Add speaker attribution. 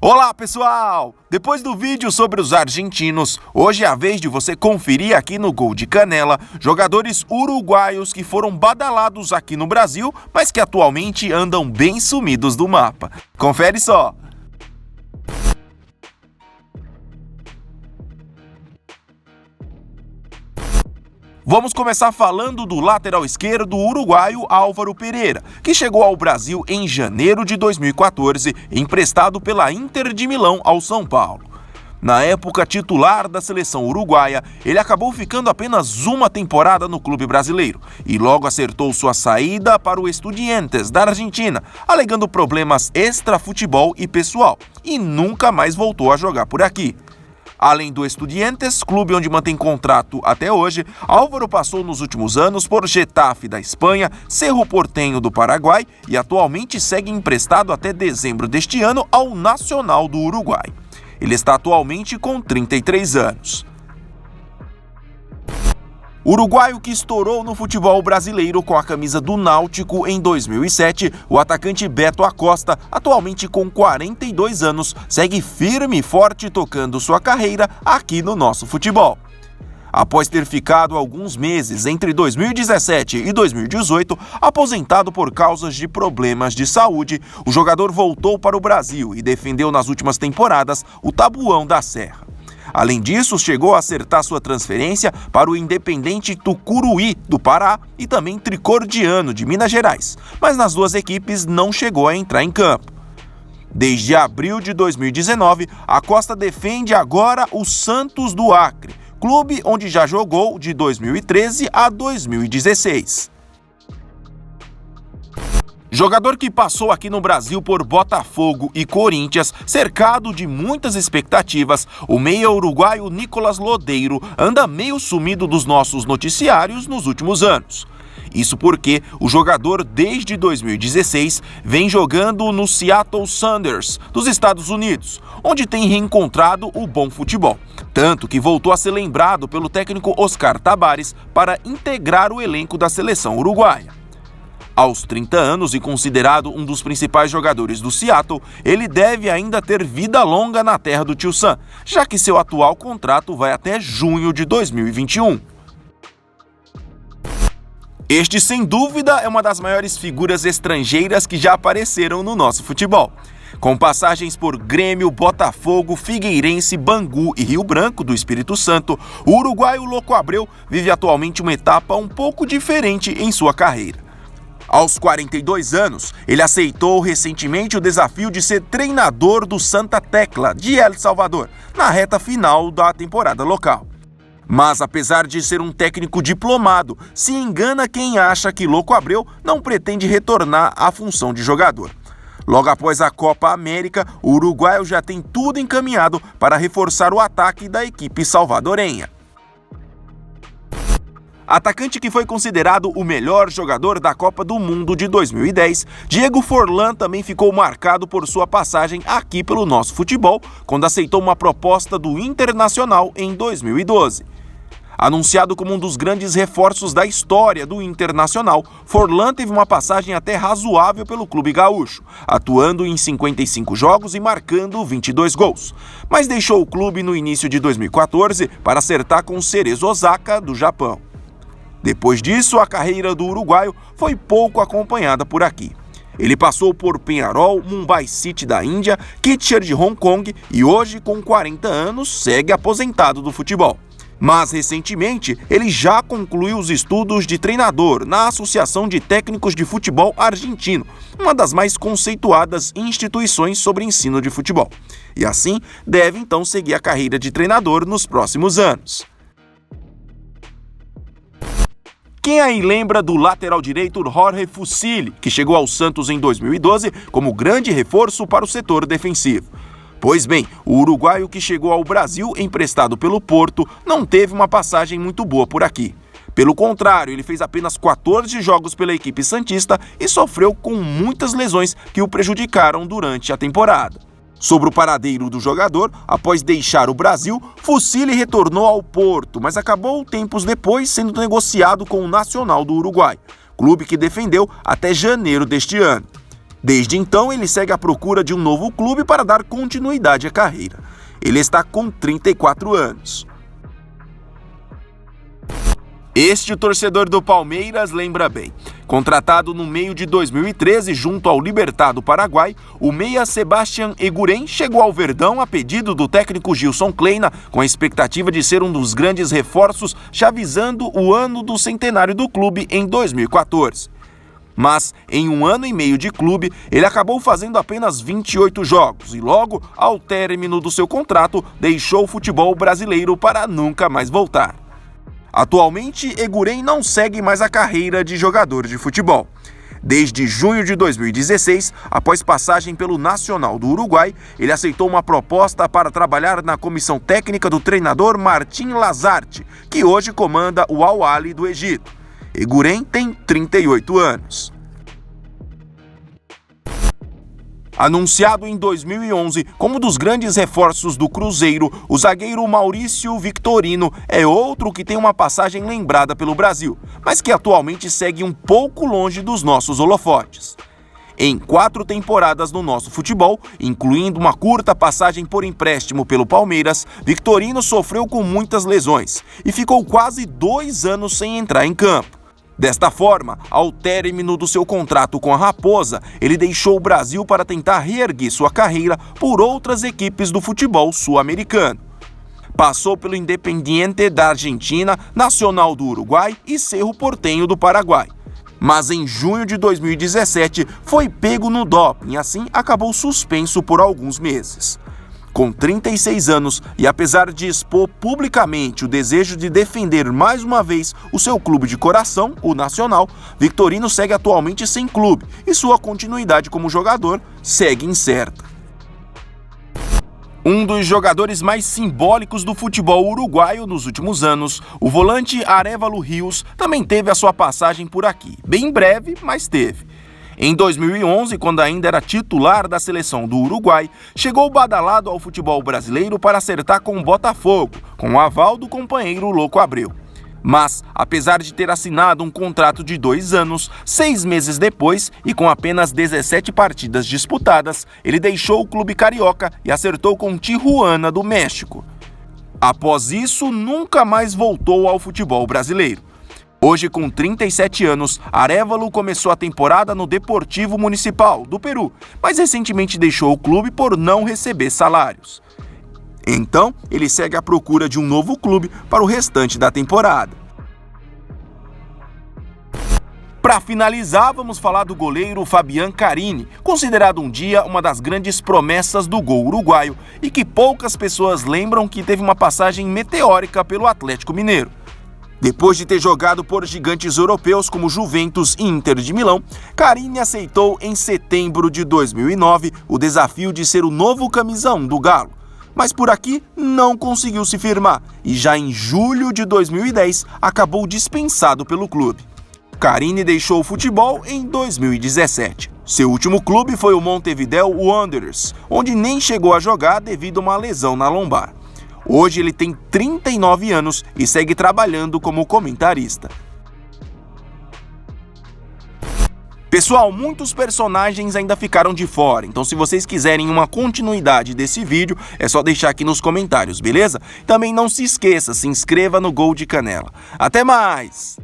Speaker 1: Olá pessoal! Depois do vídeo sobre os argentinos, hoje é a vez de você conferir aqui no Gol de Canela jogadores uruguaios que foram badalados aqui no Brasil, mas que atualmente andam bem sumidos do mapa. Confere só! Vamos começar falando do lateral esquerdo uruguaio Álvaro Pereira, que chegou ao Brasil em janeiro de 2014, emprestado pela Inter de Milão ao São Paulo. Na época titular da seleção uruguaia, ele acabou ficando apenas uma temporada no clube brasileiro e logo acertou sua saída para o Estudiantes da Argentina, alegando problemas extra-futebol e pessoal, e nunca mais voltou a jogar por aqui. Além do Estudiantes, clube onde mantém contrato até hoje, Álvaro passou nos últimos anos por Getafe da Espanha, Cerro Porteño do Paraguai e atualmente segue emprestado até dezembro deste ano ao Nacional do Uruguai. Ele está atualmente com 33 anos. Uruguaio que estourou no futebol brasileiro com a camisa do Náutico em 2007, o atacante Beto Acosta, atualmente com 42 anos, segue firme e forte tocando sua carreira aqui no nosso futebol. Após ter ficado alguns meses entre 2017 e 2018, aposentado por causas de problemas de saúde, o jogador voltou para o Brasil e defendeu nas últimas temporadas o Tabuão da Serra. Além disso, chegou a acertar sua transferência para o Independente Tucuruí, do Pará, e também Tricordiano, de Minas Gerais, mas nas duas equipes não chegou a entrar em campo. Desde abril de 2019, Acosta defende agora o Santos do Acre, clube onde já jogou de 2013 a 2016. Jogador que passou aqui no Brasil por Botafogo e Corinthians, cercado de muitas expectativas, o meia uruguaio Nicolás Lodeiro anda meio sumido dos nossos noticiários nos últimos anos. Isso porque o jogador, desde 2016, vem jogando no Seattle Sounders, dos Estados Unidos, onde tem reencontrado o bom futebol. Tanto que voltou a ser lembrado pelo técnico Oscar Tabares para integrar o elenco da seleção uruguaia. Aos 30 anos e considerado um dos principais jogadores do Seattle, ele deve ainda ter vida longa na terra do Tio Sam, já que seu atual contrato vai até junho de 2021. Este, sem dúvida, é uma das maiores figuras estrangeiras que já apareceram no nosso futebol. Com passagens por Grêmio, Botafogo, Figueirense, Bangu e Rio Branco do Espírito Santo, o uruguaio Loco Abreu vive atualmente uma etapa um pouco diferente em sua carreira. Aos 42 anos, ele aceitou recentemente o desafio de ser treinador do Santa Tecla, de El Salvador, na reta final da temporada local. Mas, apesar de ser um técnico diplomado, se engana quem acha que Loco Abreu não pretende retornar à função de jogador. Logo após a Copa América, o uruguaio já tem tudo encaminhado para reforçar o ataque da equipe salvadorenha. Atacante que foi considerado o melhor jogador da Copa do Mundo de 2010, Diego Forlán também ficou marcado por sua passagem aqui pelo nosso futebol, quando aceitou uma proposta do Internacional em 2012. Anunciado como um dos grandes reforços da história do Internacional, Forlán teve uma passagem até razoável pelo clube gaúcho, atuando em 55 jogos e marcando 22 gols. Mas deixou o clube no início de 2014 para acertar com o Cerezo Osaka, do Japão. Depois disso, a carreira do uruguaio foi pouco acompanhada por aqui. Ele passou por Penharol, Mumbai City da Índia, Kitchener de Hong Kong e hoje, com 40 anos, segue aposentado do futebol. Mas, recentemente, ele já concluiu os estudos de treinador na Associação de Técnicos de Futebol Argentino, uma das mais conceituadas instituições sobre ensino de futebol. E assim, deve então seguir a carreira de treinador nos próximos anos. Quem aí lembra do lateral direito Jorge Fusilli, que chegou ao Santos em 2012 como grande reforço para o setor defensivo? Pois bem, o uruguaio que chegou ao Brasil emprestado pelo Porto não teve uma passagem muito boa por aqui. Pelo contrário, ele fez apenas 14 jogos pela equipe santista e sofreu com muitas lesões que o prejudicaram durante a temporada. Sobre o paradeiro do jogador, após deixar o Brasil, Fusilli retornou ao Porto, mas acabou tempos depois sendo negociado com o Nacional do Uruguai, clube que defendeu até janeiro deste ano. Desde então, ele segue à procura de um novo clube para dar continuidade à carreira. Ele está com 34 anos. Este torcedor do Palmeiras lembra bem. Contratado no meio de 2013 junto ao Libertad do Paraguai, o meia Sebastián Eguren chegou ao Verdão a pedido do técnico Gilson Kleina, com a expectativa de ser um dos grandes reforços, já visando o ano do centenário do clube em 2014. Mas, em um ano e meio de clube, ele acabou fazendo apenas 28 jogos e logo, ao término do seu contrato, deixou o futebol brasileiro para nunca mais voltar. Atualmente, Eguren não segue mais a carreira de jogador de futebol. Desde junho de 2016, após passagem pelo Nacional do Uruguai, ele aceitou uma proposta para trabalhar na comissão técnica do treinador Martín Lazarte, que hoje comanda o Al-Ahly do Egito. Eguren tem 38 anos. Anunciado em 2011 como um dos grandes reforços do Cruzeiro, o zagueiro Maurício Victorino é outro que tem uma passagem lembrada pelo Brasil, mas que atualmente segue um pouco longe dos nossos holofotes. Em 4 temporadas no nosso futebol, incluindo uma curta passagem por empréstimo pelo Palmeiras, Victorino sofreu com muitas lesões e ficou quase 2 anos sem entrar em campo. Desta forma, ao término do seu contrato com a Raposa, ele deixou o Brasil para tentar reerguer sua carreira por outras equipes do futebol sul-americano. Passou pelo Independiente da Argentina, Nacional do Uruguai e Cerro Porteño do Paraguai. Mas em junho de 2017 foi pego no doping e assim acabou suspenso por alguns meses. Com 36 anos e apesar de expor publicamente o desejo de defender mais uma vez o seu clube de coração, o Nacional, Victorino segue atualmente sem clube e sua continuidade como jogador segue incerta. Um dos jogadores mais simbólicos do futebol uruguaio nos últimos anos, o volante Arévalo Rios, também teve a sua passagem por aqui. Bem breve, mas teve. Em 2011, quando ainda era titular da seleção do Uruguai, chegou badalado ao futebol brasileiro para acertar com o Botafogo, com o aval do companheiro Louco Abreu. Mas, apesar de ter assinado um contrato de 2 anos, 6 meses depois e com apenas 17 partidas disputadas, ele deixou o clube carioca e acertou com Tijuana do México. Após isso, nunca mais voltou ao futebol brasileiro. Hoje, com 37 anos, Arévalo começou a temporada no Deportivo Municipal, do Peru, mas recentemente deixou o clube por não receber salários. Então, ele segue à procura de um novo clube para o restante da temporada. Para finalizar, vamos falar do goleiro Fabián Carini, considerado um dia uma das grandes promessas do gol uruguaio e que poucas pessoas lembram que teve uma passagem meteórica pelo Atlético Mineiro. Depois de ter jogado por gigantes europeus como Juventus e Inter de Milão, Carini aceitou em setembro de 2009 o desafio de ser o novo camisa 1 do Galo. Mas por aqui não conseguiu se firmar e já em julho de 2010 acabou dispensado pelo clube. Carini deixou o futebol em 2017. Seu último clube foi o Montevideo Wanderers, onde nem chegou a jogar devido a uma lesão na lombar. Hoje ele tem 39 anos e segue trabalhando como comentarista. Pessoal, muitos personagens ainda ficaram de fora, então se vocês quiserem uma continuidade desse vídeo, é só deixar aqui nos comentários, beleza? Também não se esqueça, se inscreva no Gol de Canela. Até mais!